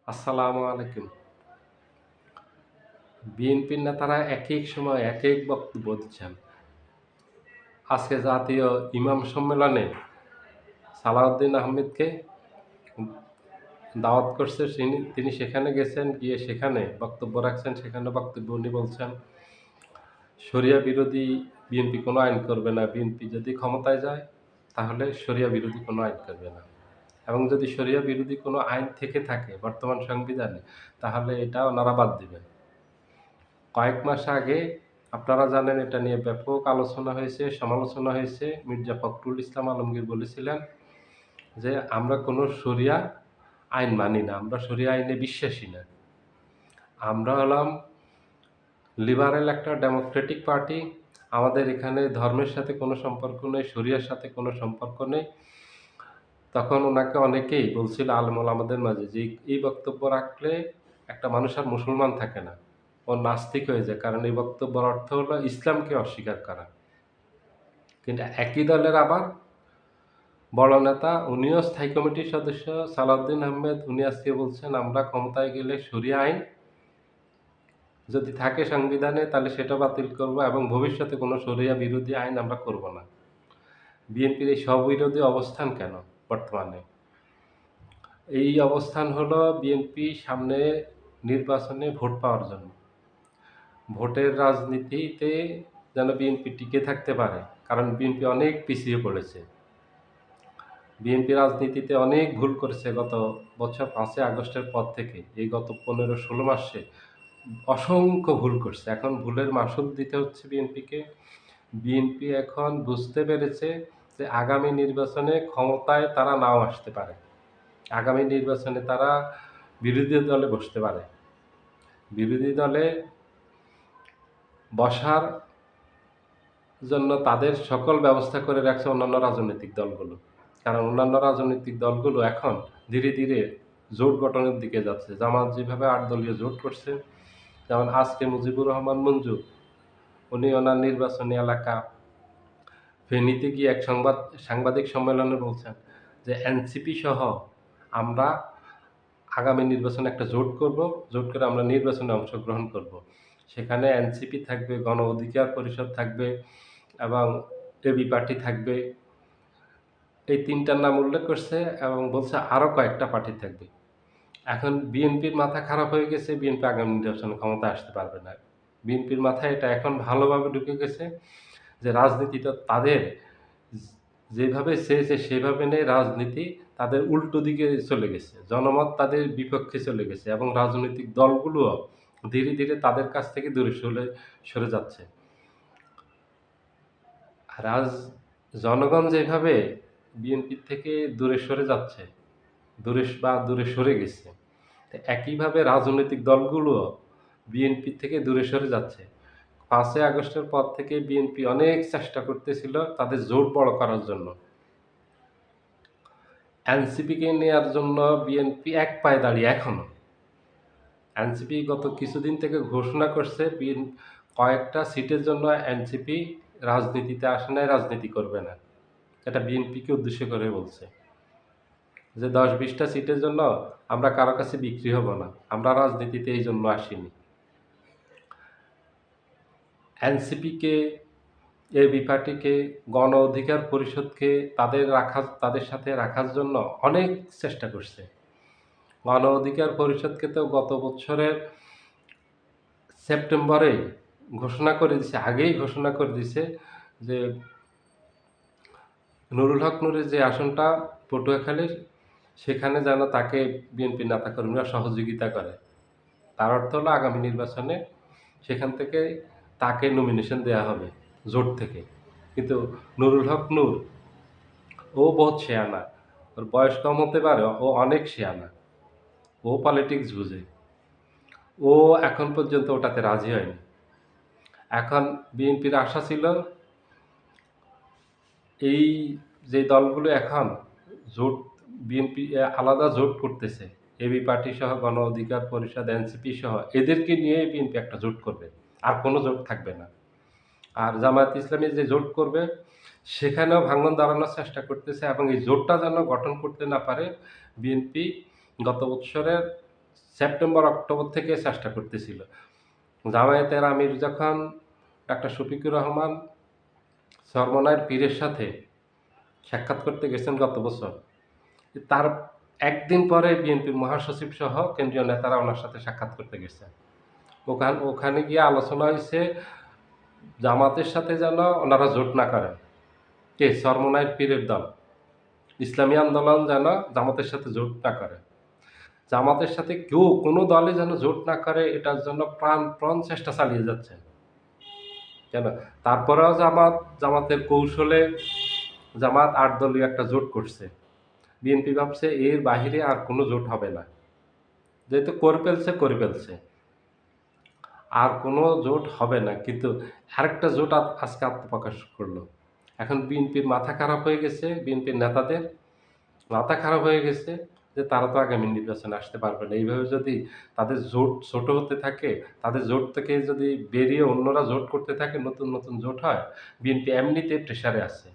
আসসালামু আলাইকুম। বিএনপির নেতারা একেক সময় একেক বক্তব্য দিচ্ছেন। আজকে জাতীয় ইমাম সম্মেলনে সালাউদ্দিন আহমেদকে দাওয়াত করছে, তিনি সেখানে গেছেন, গিয়ে সেখানে বক্তব্য রাখছেন। সেখানে বক্তব্য উনি বলছেন, শরিয়া বিরোধী বিএনপি কোনো আইন করবে না। বিএনপি যদি ক্ষমতায় যায় তাহলে শরিয়া বিরোধী কোনো আইন করবে না। এবং যদি শরিয়া বিরোধী কোনো আইন থেকে থাকে বর্তমান সংবিধানে, তাহলে এটা ওনারা বাদ দিবেন। কয়েক মাস আগে আপনারা জানেন এটা নিয়ে ব্যাপক আলোচনা হয়েছে, সমালোচনা হয়েছে। মির্জা ফখরুল ইসলাম আলমগীর বলেছিলেন যে, "আমরা কোনো শরিয়া আইন মানি না, আমরা শরিয়া আইনে বিশ্বাসী না। আমরা হলাম লিবারেল একটা ডেমোক্রেটিক পার্টি। আমাদের এখানে ধর্মের সাথে কোনো সম্পর্ক নেই, শরিয়ার সাথে কোনো সম্পর্ক নেই।" তখন ওনাকে অনেকেই বলছিল আলেম ওলামাদের মাঝে যে, "এই বক্তব্য রাখলে একটা মানুষ আর মুসলমান থাকে না। ও নাস্তিক হয়ে যায়। কারণ এই বক্তব্যের অর্থ হলো ইসলামকে অস্বীকার করা।" কিন্তু একই দলের আবার বড় নেতা, উনিও স্থায়ী কমিটির সদস্য সালাউদ্দিন আহমেদ, উনি আজকে বলছেন, "আমরা ক্ষমতায় গেলে শরিয়া আইন যদি থাকে সংবিধানে তাহলে সেটা বাতিল করব এবং ভবিষ্যতে কোনো শরিয়া বিরোধী আইন আমরা করব না।" বিএনপির এই স্ববিরোধী অবস্থান কেন বর্তমানে? এই অবস্থান হলো বিএনপি সামনে নির্বাচনে ভোট পাওয়ার জন্য। ভোটের রাজনীতিতে যেন বিএনপি টিকে থাকতে পারে। কারণ বিএনপি অনেক পিছিয়ে পড়েছে। বিএনপি রাজনীতিতে অনেক ভুল করেছে গত বছর ৫ই আগস্টের পর থেকে। এই গত ১৫-১৬ মাসে অসংখ্য ভুল করছে। এখন ভুলের মাসুল দিতে হচ্ছে বিএনপিকে। বিএনপি এখন বুঝতে পেরেছে যে আগামী নির্বাচনে ক্ষমতায় তারা নাও আসতে পারে। আগামী নির্বাচনে তারা বিরোধী দলে বসতে পারে। বিরোধী দলে বসার জন্য তাদের সকল ব্যবস্থা করে রাখছে অন্যান্য রাজনৈতিক দলগুলো। কারণ অন্যান্য রাজনৈতিক দলগুলো এখন ধীরে, ধীরে জোট গঠনের দিকে যাচ্ছে। জামাত যেভাবে ৮ দলীয় জোট করছে, যেমন আজকে মুজিবুর রহমান মঞ্জু, উনি ওনার নির্বাচনী এলাকা ফেনীতে গিয়ে এক সাংবাদিক সম্মেলনে বলছেন যে, "এনসিপি সহ আমরা আগামী নির্বাচনে একটা জোট করব। জোট করে আমরা নির্বাচনে অংশগ্রহণ করব। সেখানে এনসিপি থাকবে, গণ অধিকার পরিষদ থাকবে এবং এবি পার্টি থাকবে।" এই ৩ টার নাম উল্লেখ করছে এবং বলছে আরো কয়েকটা পার্টি থাকবে। এখন বিএনপির মাথা খারাপ হয়ে গেছে, বিএনপি আগামী নির্বাচনে ক্ষমতায় আসতে পারবে না। বিএনপির মাথায় এটা এখন ভালোভাবে ঢুকে গেছে যে রাজনীতিটা তাদের যেভাবে চেয়েছে সেভাবে নেই, রাজনীতি তাদের উল্টো দিকে চলে গেছে। জনমত তাদের বিপক্ষে চলে গেছে এবং রাজনৈতিক দলগুলোও ধীরে, ধীরে তাদের কাছ থেকে দূরে সরে যাচ্ছে। রাজ জনগণ যেভাবে বিএনপির থেকে দূরে সরে যাচ্ছে, দূরে সরে গেছে, তো একইভাবে রাজনৈতিক দলগুলোও বিএনপি থেকে দূরে সরে যাচ্ছে। ৫ই আগস্টের পর থেকে বিএনপি অনেক চেষ্টা করতেছিল তাদের জোট বড় করার জন্য। এনসিপিকে নেয়ার জন্য বিএনপি এক পায়ে দাঁড়িয়ে এখনো। এনসিপি গত কিছুদিন থেকে ঘোষণা করছে কয়েকটা সিটের জন্য এনসিপি রাজনীতিতে আসে নাই, রাজনীতি করবে না। এটা বিএনপিকে উদ্দেশ্য করে বলছে। যে ১০-২০ টা সিটের জন্য আমরা কারো কাছে বিক্রি হব না। আমরা রাজনীতিতে এইজন্য আসিনি। এনসিপিকে, এবি পার্টিকে, গণ অধিকার পরিষদকে তাদের সাথে রাখার জন্য অনেক চেষ্টা করছে। গণ অধিকার পরিষদকে তো গত বছরের সেপ্টেম্বরেই ঘোষণা করে দিছে, আগেই ঘোষণা করে দিছে যে নুরুল হক নূরের যে আসনটা পটুয়াখালীর, সেখানে যেন তাকে বিএনপি নেতাকর্মীরা সহযোগিতা করে। তার অর্থ হলো আগামী নির্বাচনে সেখান থেকে তাকে নমিনেশন দেয়া হবে জোট থেকে। কিন্তু নুরুল হক নূর, ও বহুত শেয়ানা। ওর বয়স কম হতে পারে, ও অনেক শেয়ানা। ও পলিটিক্স বুঝে। ও এখন পর্যন্ত ওটাতে রাজি হয়নি। এখন বিএনপির আশা ছিল এই যে দলগুলো এখন জোট, বিএনপি আলাদা জোট করতেছে, এবি পার্টি সহ, গণ অধিকার পরিষদ, এনসিপি সহ, এদেরকে নিয়ে বিএনপি একটা জোট করবে। আর কোনো জোট থাকবে না। আর জামায়াত ইসলামী যে জোট করবে সেখানেও ভাঙন ধরানোর চেষ্টা করতেছে এবং এই জোটটা যেন গঠন করতে না পারে। বিএনপি গত বৎসরের সেপ্টেম্বর অক্টোবর থেকে চেষ্টা করতেছিল। জামায়াতের আমির যখন ডাক্তার শফিকুর রহমান চরমনাইয়ের পীরের সাথে সাক্ষাৎ করতে গেছেন গত বছর, তার একদিন পরে বিএনপির মহাসচিব সহ কেন্দ্রীয় নেতারা ওনার সাথে সাক্ষাৎ করতে গেছে। ওখানে গিয়ে আলোচনা হয়েছে জামাতের সাথে যেন ওনারা জোট না করেন। কে? চরমনাইয়ের পীরের দল ইসলামী আন্দোলন যেন জামাতের সাথে জোট না করে। জামাতের সাথে কেউ কোনো দলে যেন জোট না করে, এটার জন্য প্রাণপণ চেষ্টা চালিয়ে যাচ্ছে। কেন? তারপরেও জামাতের কৌশলে জামাত ৮ দলীয় একটা জোট করছে। বিএনপি ভাবছে এর বাহিরে আর কোনো জোট হবে না। যেহেতু করে ফেলছে। আর কোনো জোট হবে না। কিন্তু আরেকটা জোট আজকে আত্মপ্রকাশ করলো। এখন বিএনপির মাথা খারাপ হয়ে গেছে, বিএনপির নেতাদের মাথা খারাপ হয়ে গেছে যে তারা তো আগামী নির্বাচনে আসতে পারবে না। এইভাবে যদি তাদের জোট ছোট হতে থাকে, তাদের জোট থেকে যদি বেরিয়ে অন্যরা জোট করতে থাকে, নতুন নতুন জোট হয়, বিএনপি এমনিতে প্রেসারে আছে।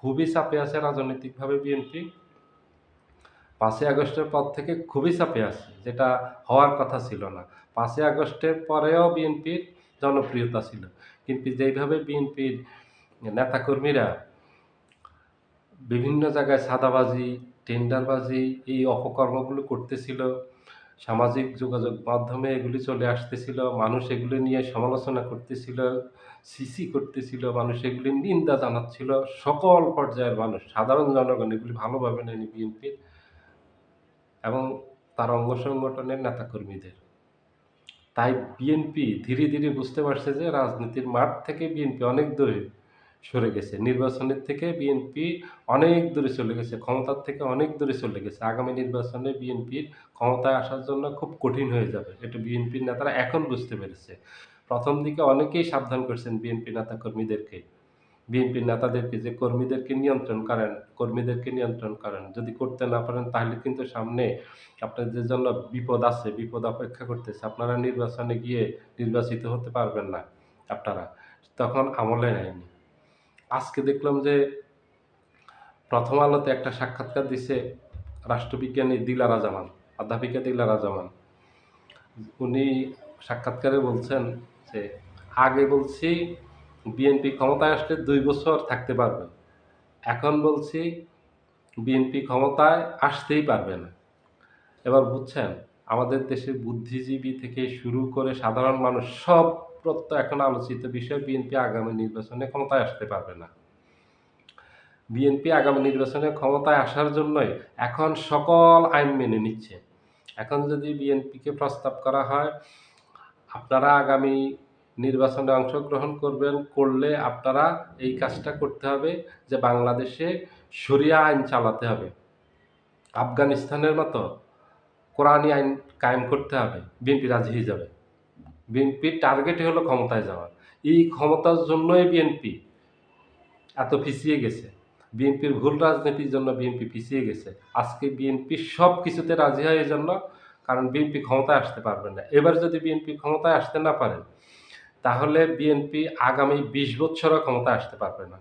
খুবই চাপে আছে রাজনৈতিকভাবে বিএনপি। ৫ই আগস্টের পর থেকে খুবই চাপে আছে, যেটা হওয়ার কথা ছিল না। ৫ই আগস্টের পরেও বিএনপির জনপ্রিয়তা ছিল। কিন্তু যেইভাবে বিএনপির নেতাকর্মীরা বিভিন্ন জায়গায় চাঁদাবাজি, টেন্ডারবাজি এই অপকর্মগুলো করতেছিল, সামাজিক যোগাযোগ মাধ্যমে এগুলি চলে আসতেছিল, মানুষ এগুলো নিয়ে সমালোচনা করতেছিল, সিসি করতেছিল, মানুষ এগুলির নিন্দা জানাচ্ছিল। সকল পর্যায়ের মানুষ, সাধারণ জনগণ এগুলি ভালোভাবে নেয়নি বিএনপির এবং তার অঙ্গ সংগঠনের নেতাকর্মীদের। তাই বিএনপি ধীরে ধীরে বুঝতে পারছে যে রাজনীতির মাঠ থেকে বিএনপি অনেক দূরে সরে গেছে। নির্বাচনের থেকে বিএনপি অনেক দূরে চলে গেছে, ক্ষমতার থেকে অনেক দূরে চলে গেছে। আগামী নির্বাচনে বিএনপির ক্ষমতায় আসার জন্য খুব কঠিন হয়ে যাবে। এটা বিএনপির নেতারা এখন বুঝতে পেরেছে। প্রথম দিকে অনেকেই সাবধান করছেন বিএনপি নেতাকর্মীদেরকে, বিএনপির নেতাদেরকে যে কর্মীদেরকে নিয়ন্ত্রণ করেন। যদি করতে না পারেন তাহলে কিন্তু সামনে আপনাদের জন্য বিপদ আছে, বিপদ অপেক্ষা করতেছে। আপনারা নির্বাচনে গিয়ে নির্বাচিত হতে পারবেন না আপনারা। তখন আমলে নেয়নি। আজকে দেখলাম যে প্রথম আলোতে একটা সাক্ষাৎকার দিছে রাষ্ট্রবিজ্ঞানী দিলারা জামান, অধ্যাপিকা দিলারা জামান। উনি সাক্ষাৎকারে বলছেন যে আগে বলছি বিএনপি ক্ষমতায় আসলে ২ বছর থাকতে পারবে। এখন বলছি বিএনপি ক্ষমতায় আসতেই পারবে না। এবার বুঝছেন, আমাদের দেশের বুদ্ধিজীবী থেকে শুরু করে সাধারণ মানুষ সব এখন আলোচিত বিষয় বিএনপি আগামী নির্বাচনে ক্ষমতায় আসতে পারবে না। বিএনপি আগামী নির্বাচনে ক্ষমতায় আসার জন্যই এখন সকল আইন মেনে নিচ্ছে। এখন যদি বিএনপিকে প্রস্তাব করা হয়, আপনারা আগামী নির্বাচনে অংশগ্রহণ করলে আপনারা এই কাজটা করতে হবে যে বাংলাদেশে শরিয়া আইন চালাতে হবে, আফগানিস্তানের মতো কোরআনী আইন কায়েম করতে হবে, বিএনপি রাজি হয়ে যাবে। বিএনপির টার্গেটই হলো ক্ষমতায় যাওয়া। এই ক্ষমতার জন্যই বিএনপি এত পিছিয়ে গেছে। বিএনপির ভুল রাজনীতির জন্য বিএনপি পিছিয়ে গেছে। আজকে বিএনপি সব কিছুতে রাজি হয় এজন্য, কারণ বিএনপি ক্ষমতায় আসতে পারবে না। এবার যদি বিএনপি ক্ষমতায় আসতে না পারে, তাহলে বিএনপি আগামী ২০ বছরও ক্ষমতায় আসতে পারবে না।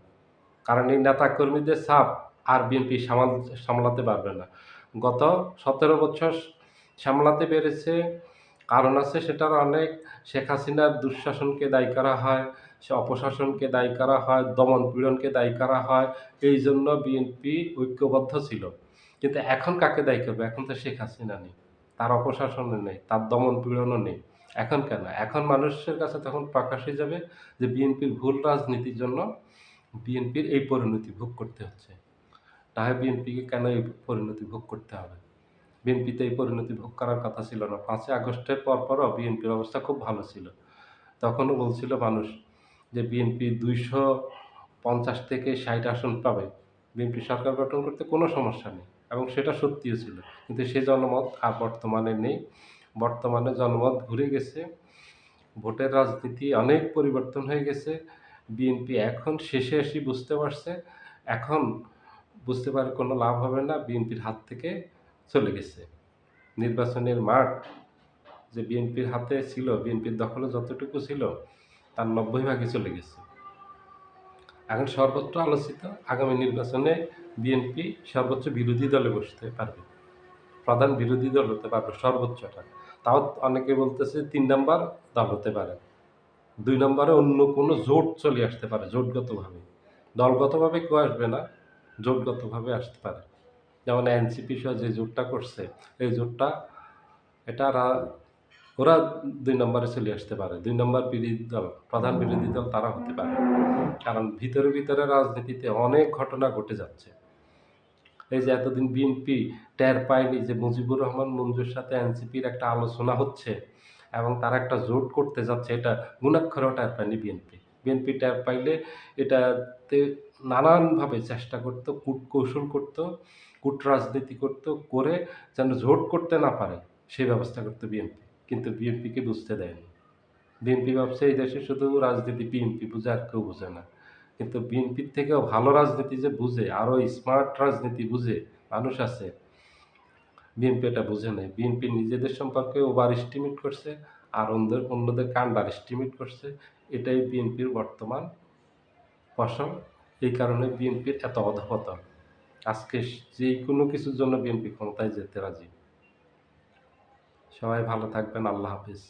কারণ এই নেতাকর্মীদের চাপ আর বিএনপি সামলাতে পারবে না। গত ১৭ বছর সামলাতে পেরেছে, কারণ আছে সেটার অনেক। শেখ হাসিনার দুঃশাসনকে দায়ী করা হয়, সে অপশাসনকে দায়ী করা হয়, দমন-পীড়নকে দায়ী করা হয়। এই জন্য বিএনপি ঐক্যবদ্ধ ছিল। কিন্তু এখন কাকে দায়ী করবে? এখন তো শেখ হাসিনা নেই, তার অপশাসনও নেই, তার দমন-পীড়নও নেই। এখন কেন? এখন মানুষের কাছে তখন প্রকাশ হয়ে যাবে যে বিএনপির ভুল রাজনীতির জন্য বিএনপির এই পরিণতি ভোগ করতে হচ্ছে। তাহলে বিএনপিকে কেন এই পরিণতি ভোগ করতে হবে? বিএনপিতে এই পরিণতি ভোগ করার কথা ছিল না। ৫ই আগস্টের পরও বিএনপির অবস্থা খুব ভালো ছিল। তখনও বলছিল মানুষ যে বিএনপি ২৫০ থেকে ৬০ আসন পাবে। বিএনপি সরকার গঠন করতে কোনো সমস্যা নেই এবং সেটা সত্যিও ছিল। কিন্তু সে জনমত আর বর্তমানে নেই। বর্তমানে জনমত ঘুরে গেছে। ভোটের রাজনীতি অনেক পরিবর্তন হয়ে গেছে। বিএনপি এখন শেষে এসে বুঝতে পারছে, এখন বুঝতে পারে কোনো লাভ হবে না, বিএনপির হাত থেকে চলে গেছে। নির্বাচনের মাঠ যে বিএনপির হাতে ছিল, বিএনপির দখলে যতটুকু ছিল তার ৯০ ভাগই চলে গেছে। এখন সর্বোচ্চ আলোচিত আগামী নির্বাচনে বিএনপি সর্বোচ্চ বিরোধী দলে বসতে পারবে, প্রধান বিরোধী দল হতে পারবে সর্বোচ্চটা। তাও অনেকে বলতেছে ৩ নাম্বার দল হতে পারে। ২ নম্বরে অন্য কোনো জোট চলে আসতে পারে জোটগতভাবে। দলগতভাবে কেউ আসবে না, জোটগতভাবে আসতে পারে। যেমন এনসিপি সহ যে জোটটা করছে, এই জোটটা এটা ওরা ২ নম্বরে চলে আসতে পারে। ২ নম্বর বিরোধী দল, প্রধান বিরোধী দল তারা হতে পারে। কারণ ভিতরে রাজনীতিতে অনেক ঘটনা ঘটে যাচ্ছে। এই যে এতদিন বিএনপি টের পায়নি যে মুজিবুর রহমান মঞ্জুর সাথে এনসিপির একটা আলোচনা হচ্ছে এবং তারা একটা জোট করতে যাচ্ছে, এটা ঘুণাক্ষরেও টের পায়নি বিএনপি। বিএনপি টের পাইলে এটাতে নানানভাবে চেষ্টা করত, কূটকৌশল করত, কূটরাজনীতি করত, করে যেন জোট করতে না পারে সেই ব্যবস্থা করত বিএনপি। কিন্তু বিএনপিকে বুঝতে দেয়নি। বিএনপি ভাবছে এই দেশে শুধু রাজনীতি বিএনপি বুঝে, আর কেউ বুঝে না। কিন্তু বিএনপির থেকেও ভালো রাজনীতি যে বুঝে, আরো স্মার্ট রাজনীতি বুঝে মানুষ আছে, বিএনপি এটা বুঝে নাই। বিএনপি নিজেদের সম্পর্কে ওভার এস্টিমেট করছে, আর অন্যদেরকে আন্ডার এস্টিমেট করছে। এটাই বিএনপির বর্তমান ফসল। এই কারণে বিএনপির এত অধঃপতন। আজকে যেকোনো কিছুর জন্য বিএনপি ক্ষমতায় যেতে রাজি। সবাই ভালো থাকবেন। আল্লাহ হাফেজ।